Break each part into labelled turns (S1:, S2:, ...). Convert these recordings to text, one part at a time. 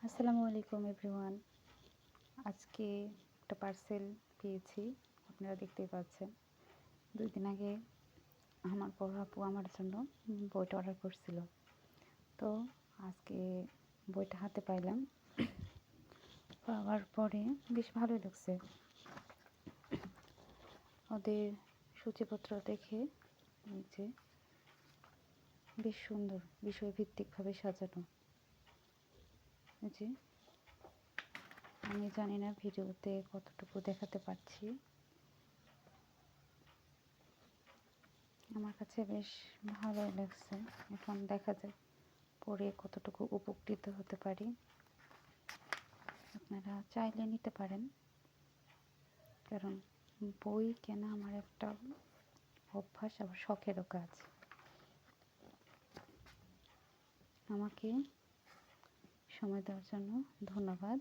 S1: আসসালামু আলাইকুম এভরিওয়ান। আজকে একটা পার্সেল পেয়েছি, আপনারা দেখতেই পাচ্ছেন। 2 দিন আগে আমার বড় আপু আমার জন্য বইটা অর্ডার করছিল। তো আজকে বইটা হাতে পাইলাম। পাওয়ার পরে বেশ ভালোই লাগছে। ওদের সূচিপত্র দেখে যে বেশ সুন্দর, বিষয়ভিত্তিকভাবে সাজানো। যে আমি জানি না ভিডিওতে কতটুকু দেখাতে পারছি। আমার কাছে বেশ ভালোই লাগছে। এখন দেখা যাক পরে কতটুকু উপকৃত হতে পারি। আপনারা চাইলে নিতে পারেন, কারণ বই কেনা আমার একটা অভ্যাস, আবার শখেরও কাজ। আমাকে সময় দেওয়ার জন্য ধন্যবাদ।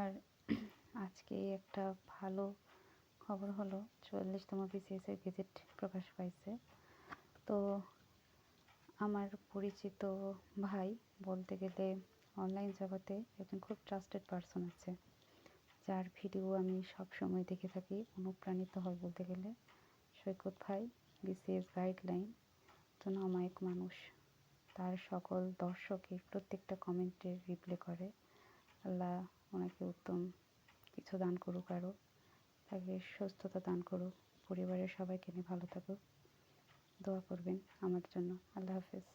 S1: আর আজকে একটা ভালো খবর হলো, 44তম BCS-এর গেজেট প্রকাশ পাইছে। তো আমার পরিচিত ভাই, বলতে গেলে অনলাইন জগতে একজন খুব ট্রাস্টেড পারসন আছে, যার ভিডিও আমি সব সময় দেখে থাকি, অনুপ্রাণিত হয় বলতে গেলে। সৈকত ভাই BCS গাইডলাইন জন্য অমায়িক মানুষ। তার সকল দর্শকের প্রত্যেকটা কমেন্টের রিপ্লাই করে। আল্লাহ ওনাকে উত্তম কিছু দান করুক, আরও তাকে সুস্থতা দান করুক, পরিবারের সবাইকে নিয়ে ভালো থাকুক। দোয়া করবেন আমার জন্য। আল্লাহ হাফেজ।